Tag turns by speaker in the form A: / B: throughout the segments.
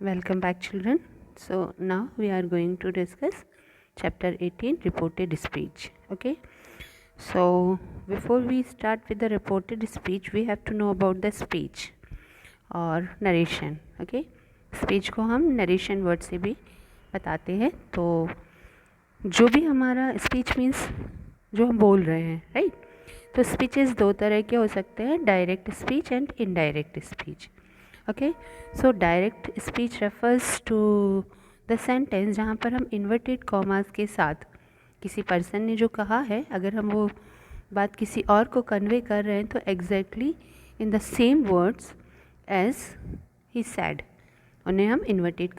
A: Welcome back, children. So, now we are going to discuss chapter 18 reported speech. Okay, so before we start with the reported speech, we have to know about the speech और narration. Okay, speech को हम narration word से भी बताते हैं. तो जो भी हमारा स्पीच मीन्स जो हम बोल रहे हैं, राइट. तो स्पीचेस दो तरह के हो सकते हैं, direct speech and indirect speech. Okay, so direct speech refers to the sentence जहाँ पर हम इन्वर्टेड कॉमास के साथ किसी पर्सन ने जो कहा है, अगर हम वो बात किसी और को कन्वे कर रहे हैं तो exactly in the same words as he said, उन्हें हम इन्वर्टेड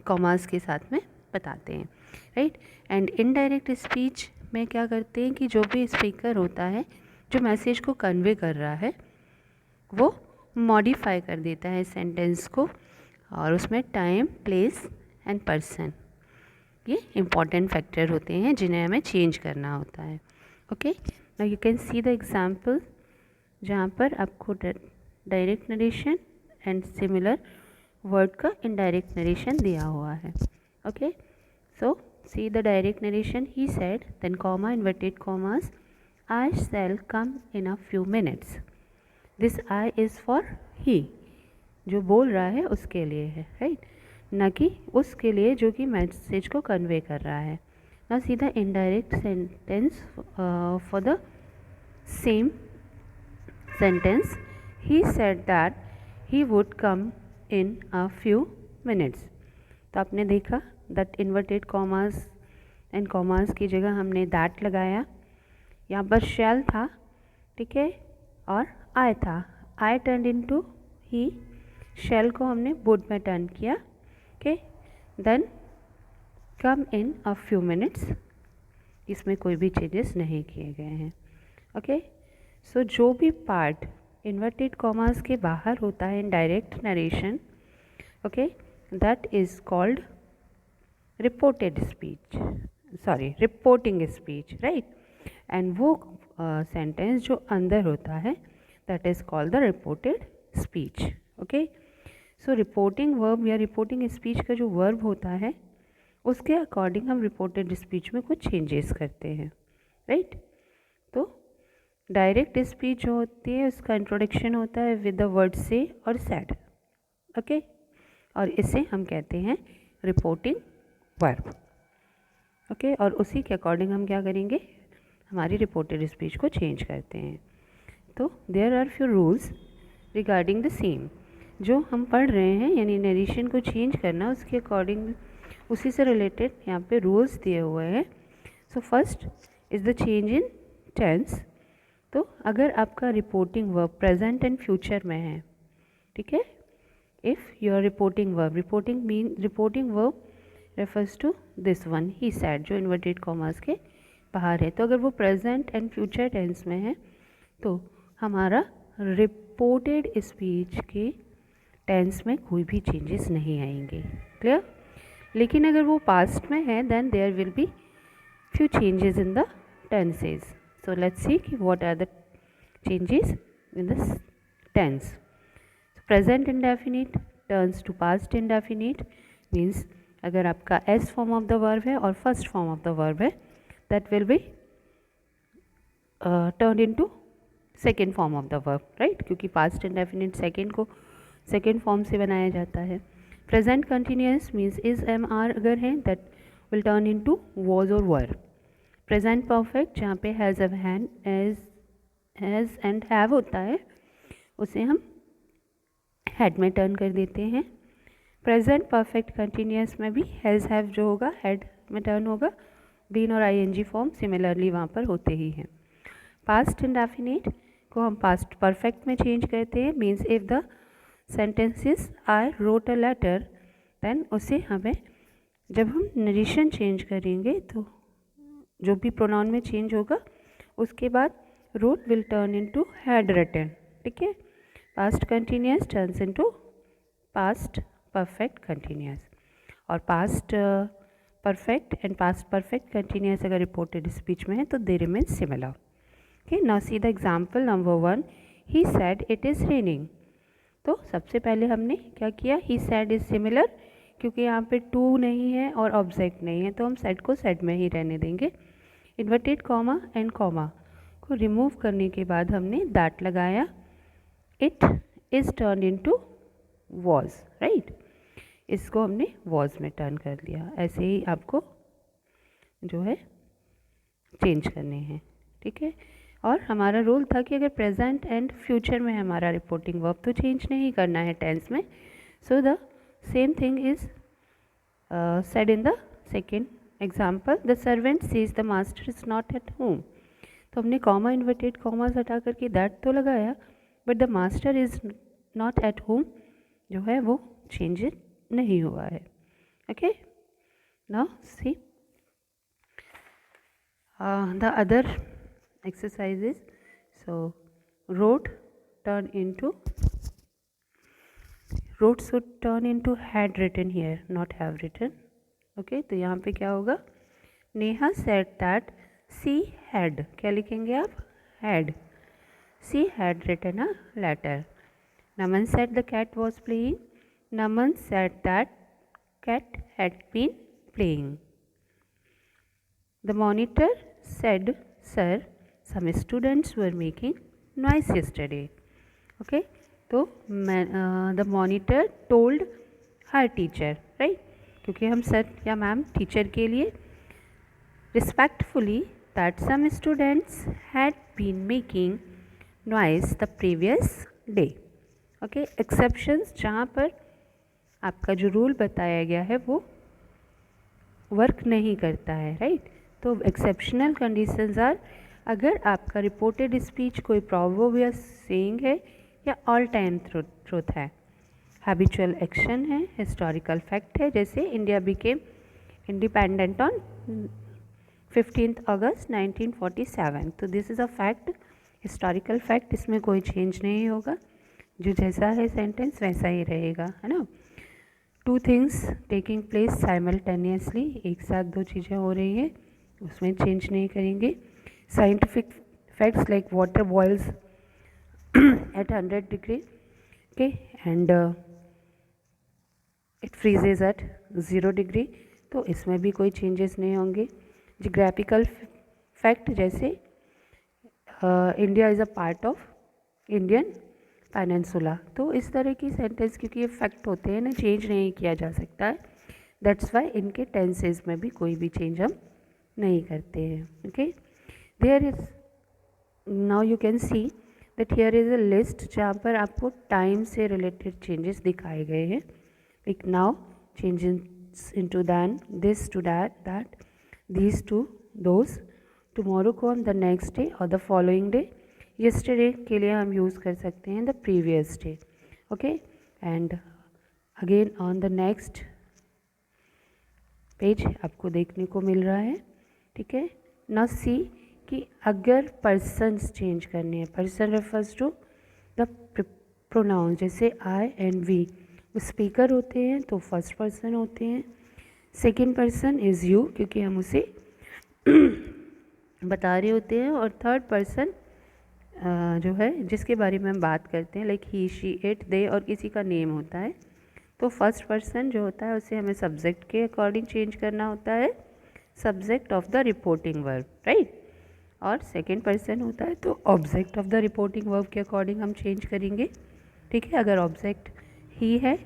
A: कॉमास के साथ में बताते हैं, राइट. एंड इनडायरेक्ट स्पीच में क्या करते हैं कि जो भी स्पीकर होता है जो मैसेज को कन्वे कर रहा है वो मॉडिफाई कर देता है सेंटेंस को, और उसमें टाइम, प्लेस एंड पर्सन ये इम्पॉर्टेंट फैक्टर होते हैं जिन्हें हमें चेंज करना होता है. Okay, now you can see the example जहाँ पर आपको direct narration and similar word का इनडायरेक्ट नरेशन दिया हुआ है. Okay, so see the direct narration. He said, then comma, inverted commas, I shall come in a few minutes. This I is for he, जो बोल रहा है उसके लिए है, राइट, ना कि उसके लिए जो कि मैसेज को कन्वे कर रहा है. ना see the indirect sentence for the same sentence. He said that he would come in a few minutes. तो आपने देखा that inverted commas and commas की जगह हमने दैट लगाया. यहाँ पर शैल था, ठीक है, और आई था. I turn in to he, shall को हमने वुड में टर्न किया. Okay, then come in a few minutes, इसमें कोई भी चेंजेस नहीं किए गए हैं. ओके, सो जो भी पार्ट इन्वर्टेड कॉमास के बाहर होता है in direct narration, okay, that is called reported speech, sorry reporting speech, right. And वो सेंटेंस जो अंदर होता है that is called the reported speech. okay, so reporting verb या reporting speech का जो verb होता है उसके अकॉर्डिंग हम reported speech में कुछ changes करते हैं, right. तो डायरेक्ट स्पीच जो होती है उसका इंट्रोडक्शन होता है विद द वर्ड से और सैड. ओके, और इसे हम कहते हैं रिपोर्टिंग वर्ब. ओके, और उसी के अकॉर्डिंग हम क्या करेंगे, हमारी रिपोर्टेड स्पीच को चेंज करते हैं. तो there are few rules regarding the same. जो हम पढ़ रहे हैं यानी नरेशन को चेंज करना, उसके अकॉर्डिंग उसी से रिलेटेड यहाँ पे रूल्स दिए हुए हैं. So first is the change in tense. तो अगर आपका reporting verb present and future में है, ठीक है, if your reporting verb refers to this one he said, जो इन्वर्टेड कॉमास के बाहर है. तो अगर वो प्रेजेंट एंड फ्यूचर टेंस में है तो हमारा रिपोर्टेड स्पीच के टेंस में कोई भी चेंजेस नहीं आएंगे. क्लियर. लेकिन अगर वो पास्ट में है then there will be few changes in the tenses. So let's see कि what are the changes in the tense. Present indefinite turns to past indefinite, means अगर आपका S form of the verb है और first form of the verb है that will be turn in to second form of the verb, right, क्योंकि past indefinite second को second form से बनाया जाता है. Present continuous means is am are अगर है that will turn in to was और वर. प्रेजेंट परफेक्ट जहाँ पे हैज़ एंड हैव होता है उसे हम हैड में टर्न कर देते हैं. प्रेजेंट परफेक्ट कंटिन्यूअस में भी हैज़ हैव जो होगा हैड में टर्न होगा. बीन और आईएनजी फॉर्म सिमिलरली वहाँ पर होते ही हैं. पास्ट इंडेफिनिट को हम पास्ट परफेक्ट में चेंज करते हैं. Means if the sentences I wrote a letter, then उसे हमें जब हम नरेशन चेंज करेंगे तो जो भी प्रोनाउन में चेंज होगा उसके बाद wrote will turn into had written. ठीक है, past continuous turns into past perfect continuous. और past perfect and past perfect continuous अगर रिपोर्टेड स्पीच में है तो they remain similar. Okay, now see the example number 1. He said it is raining. तो सबसे पहले हमने क्या किया, ही सेड इज सिमिलर, क्योंकि यहाँ पे टू नहीं है और ऑब्जेक्ट नहीं है तो हम सेड को सेड में ही रहने देंगे। इन्वर्टेड कॉमा एंड कॉमा को रिमूव करने के बाद हमने दैट लगाया, it is turn into was, right, इसको हमने वॉज में टर्न कर लिया। ऐसे ही आपको जो है चेंज करने हैं, ठीक है। और हमारा रूल था कि अगर प्रेजेंट एंड फ्यूचर में हमारा रिपोर्टिंग वर्ब तो चेंज नहीं करना है टेंस में। So the same thing is said in the second example, the servant says the master is not at home. तो हमने कॉमा इन्वर्टेड कॉमास हटा करके दैट तो लगाया, but the master is not at home जो है वो चेंज नहीं हुआ है। Okay, now see the other exercises. So wrote should turn into had written here, not have written. Okay, तो यहाँ पे क्या होगा, Neha said that she had, क्या लिखेंगे आप, had, she had written a letter. Naman said the cat was playing, Naman said that cat had been playing. The monitor said, sir, some students were making noise yesterday. Okay, तो the monitor told her teacher, right, क्योंकि हम sir या ma'am teacher के लिए respectfully that some students had been making noise the previous day. Okay, exceptions जहाँ पर आपका जो रूल बताया गया है वो वर्क नहीं करता है, राइट। तो एक्सेप्शनल कंडीशंस आर, अगर आपका रिपोर्टेड स्पीच कोई प्रोवर्ब या सेइंग है या ऑल टाइम ट्रूथ है, हैबिचुअल एक्शन है, हिस्टोरिकल फैक्ट है, जैसे इंडिया बिकेम इंडिपेंडेंट ऑन 15 अगस्त 1947, तो this is a fact, historical fact, इसमें कोई चेंज नहीं होगा, जो जैसा है सेंटेंस वैसा ही रहेगा, है ना। Two things taking place simultaneously, एक साथ दो चीज़ें हो रही हैं, उसमें चेंज नहीं करेंगे। Scientific facts like water boils at 100 degree, okay, and it freezes at 0 degree, तो इसमें भी कोई चेंजेस नहीं होंगे। जियोग्राफिकल फैक्ट जैसे India is a part of Indian peninsula, तो इस तरह की सेंटेंस क्योंकि ये फैक्ट होते हैं ना, चेंज नहीं किया जा सकता है, दैट्स वाई इनके टेंसेज में भी कोई भी चेंज हम नहीं करते हैं। Okay, there is, now you can see that here is a list जहाँ पर आपको टाइम से रिलेटेड चेंजेस दिखाए गए हैं, like now changes into then, this to that, these to those, tomorrow को हम द नेक्स्ट डे और द फॉलोइंग डे, yesterday के लिए हम यूज़ कर सकते हैं the previous day. Okay, and again on the next page आपको देखने को मिल रहा है, ठीक है ना। सी कि अगर पर्सन्स चेंज करने हैं, person refers to the pronoun, जैसे आई एंड वी, वो स्पीकर होते हैं तो फर्स्ट पर्सन होते हैं, सेकेंड पर्सन इज़ यू क्योंकि हम उसे बता रहे होते हैं, और थर्ड पर्सन जो है जिसके बारे में हम बात करते हैं, लाइक ही, शी, इट, दे, और किसी का नेम होता है, तो फर्स्ट पर्सन जो होता है उसे हमें सब्जेक्ट के अकॉर्डिंग चेंज करना होता है, subject of the reporting verb, right, और सेकेंड पर्सन होता है तो object of the reporting verb के अकॉर्डिंग हम चेंज करेंगे, ठीक है। अगर ऑब्जेक्ट ही है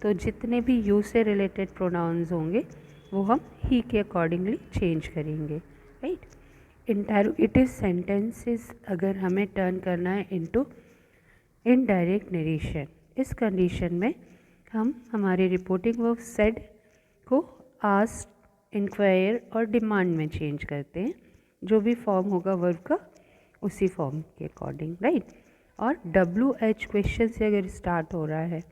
A: तो जितने भी यू से रिलेटेड प्रोनाउंस होंगे वो हम ही के अकॉर्डिंगली चेंज करेंगे, राइट। इंटरोगेटिव सेंटेंसेस अगर हमें टर्न करना है इनटू इनडायरेक्ट नरेशन, इस कंडीशन में हम हमारे रिपोर्टिंग वर्ब सेड को आस्क, इंक्वायर और डिमांड में चेंज करते हैं, जो भी फॉर्म होगा वर्ब का उसी फॉर्म के अकॉर्डिंग, राइट। और WH क्वेश्चन से अगर स्टार्ट हो रहा है,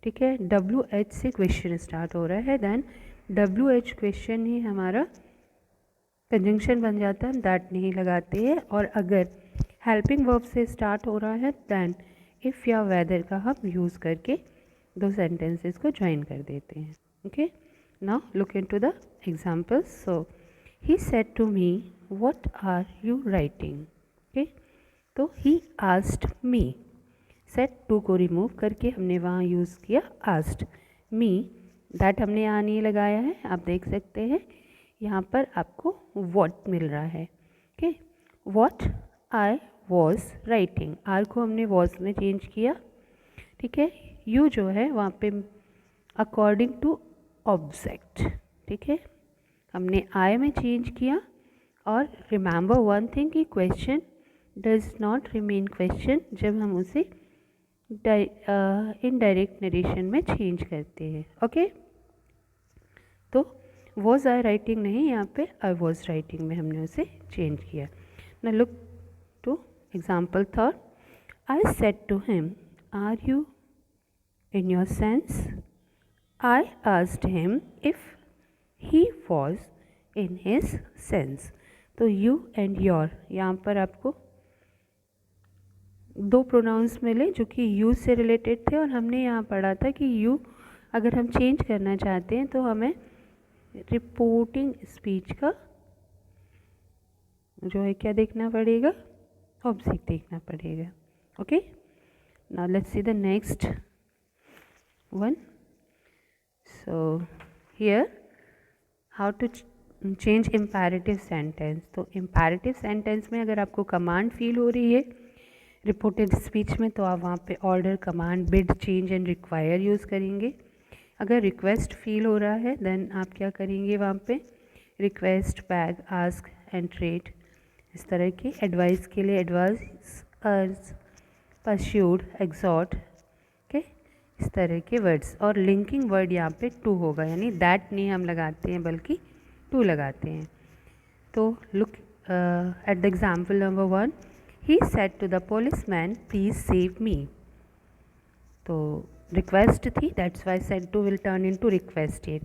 A: ठीक है, WH से क्वेश्चन स्टार्ट हो रहा है, देन WH क्वेश्चन ही हमारा कंजंक्शन बन जाता है, हम दैट नहीं लगाते हैं। और अगर हेल्पिंग वर्ब से स्टार्ट हो रहा है दैन इफ़ या वेदर का हम यूज़ करके दो सेंटेंसेस को ज्वाइन कर देते हैं। Okay, now look into the examples. So he said to me what are you writing, okay, तो he asked me, said to को रिमूव करके हमने वहाँ यूज़ किया आस्क्ड मी, दैट हमने यहाँ नहीं लगाया है, आप देख सकते हैं यहाँ पर आपको व्हाट मिल रहा है। Okay, what I was writing, are को हमने वॉज में चेंज किया, ठीक है। यू जो है वहाँ पे अकॉर्डिंग टू ऑब्जेक्ट, ठीक है, हमने आई में चेंज किया। और रिमेंबर वन थिंग कि question does not remain question जब हम उसे इनडायरेक्ट नरेशन में चेंज करते हैं। ओके, तो वॉज आई राइटिंग नहीं, यहाँ पे आई वॉज राइटिंग में हमने उसे चेंज किया। ना look to example third, I said to him are you in your sense, I asked him if he was in his sense. तो यू एंड योर, यहाँ पर आपको दो प्रोनाउंस मिले जो कि यू से रिलेटेड थे, और हमने यहाँ पढ़ा था कि यू अगर हम चेंज करना चाहते हैं तो हमें रिपोर्टिंग स्पीच का जो है क्या देखना पड़ेगा, ऑब्जेक्ट देखना पड़ेगा। Okay, now let's see the next one. So here how to change imperative sentence. तो इम्पैरेटिव सेंटेंस में अगर आपको कमांड फील हो रही है रिपोर्टेड स्पीच में, तो आप वहाँ पे order, command, bid, change and require use करेंगे। अगर रिक्वेस्ट फील हो रहा है देन आप क्या करेंगे, वहाँ पे request, bag, ask and trade, इस तरह के। एडवाइस के लिए एडवाइस, अर्ज, परस्यूड, एग्जॉर्ट, ओके, इस तरह के वर्ड्स। और लिंकिंग वर्ड यहाँ पे टू होगा, यानी दैट नहीं हम लगाते हैं बल्कि टू लगाते हैं। तो look at the example number one, he said to the policeman please save me. तो रिक्वेस्ट थी, that's why said to will turn in to requested.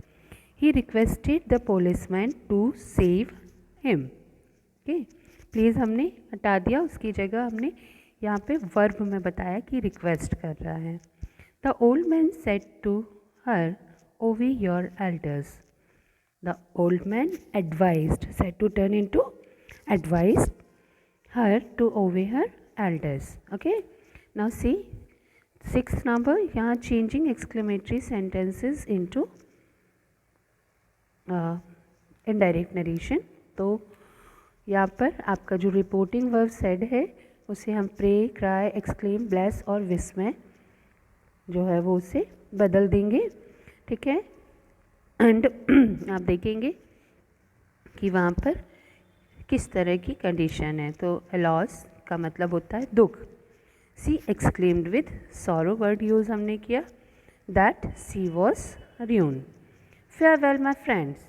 A: He requested the policeman to save him. Okay, please हमने हटा दिया, उसकी जगह हमने यहाँ पे वर्ब में बताया कि रिक्वेस्ट कर रहा है। The old man said to her obey your elders. The old man advised, said to turn into advised her to obey her elders. Okay, now see sixth number, यहाँ changing exclamatory sentences into indirect narration। तो यहाँ पर आपका जो reporting verb said है उसे हम pray, cry, exclaim, bless और विश में जो है वो उसे बदल देंगे, ठीक है। एंड आप देखेंगे कि वहाँ पर किस तरह की कंडीशन है। तो अलॉस का मतलब होता है दुख। She exclaimed with sorrow word use हमने किया, that she was ruin. Farewell my friends,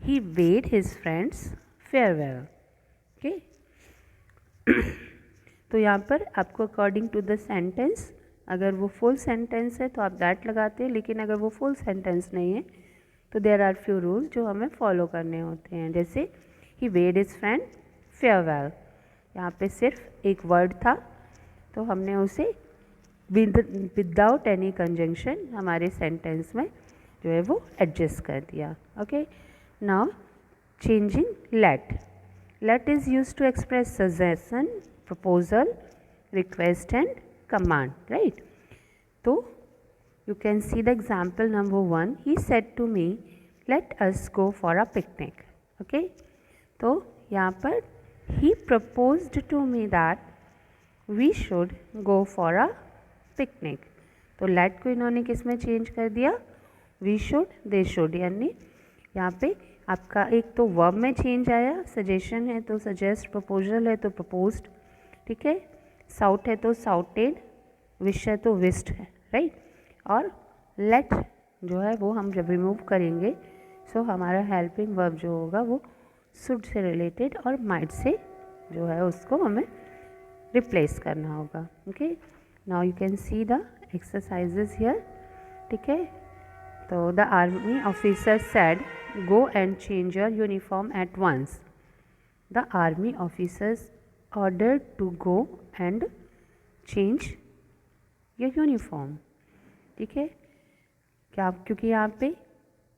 A: he bade his friends farewell. Okay, तो यहाँ पर आपको अकॉर्डिंग टू द सेंटेंस, अगर वो फुल सेंटेंस है तो आप दैट लगाते हैं, लेकिन अगर वो फुल सेंटेंस नहीं है तो देयर आर फ्यू रूल्स जो हमें फॉलो करने होते हैं। जैसे he bade his friend farewell, यहाँ पे सिर्फ एक वर्ड था तो हमने उसे विदाउट एनी कंजंक्शन हमारे सेंटेंस में जो है वो एडजस्ट कर दिया। Okay, now changing let. Let is used to express suggestion, proposal, request and command, right. तो you can see the example number one, he said to me let us go for a picnic। okay, तो यहाँ पर he proposed to me that we should go for a picnic। तो let को इन्होंने किस में change कर दिया, we should, they should, यानी यहाँ पे आपका एक तो वर्ब में चेंज आया, सजेशन है तो सजेस्ट, प्रपोजल है तो प्रपोज्ड, ठीक है, साउट है तो साउटेड, विश है तो विस्ड है, राइट। और लेट जो है वो हम जब रिमूव करेंगे सो हमारा हेल्पिंग वर्ब जो होगा वो शुड से रिलेटेड और माइट से जो है उसको हमें रिप्लेस करना होगा। Okay, now you can see the exercises here, ठीक है। तो the army officer said go and change your uniform at once. The army officers order to go and change your uniform, ठीक है। क्या, क्योंकि यहाँ पे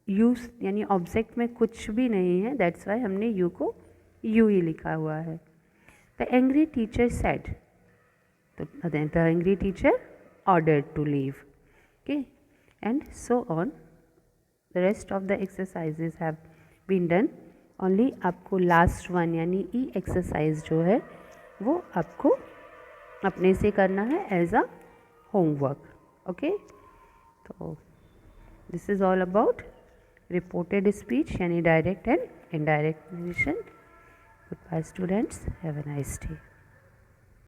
A: यूज यानी ऑब्जेक्ट में कुछ भी नहीं है, दैट्स वाई हमने यू को यू ही लिखा हुआ है। द एंग्री टीचर सेड, तो the angry teacher ordered to leave. Okay, and so on. The rest of the exercises have been done. Only आपको लास्ट वन यानी ई एक्सरसाइज जो है वो आपको अपने से करना है एज अ होमवर्क. ओके, तो this is all about reported speech यानी direct and indirect narration. Goodbye students, have a nice day.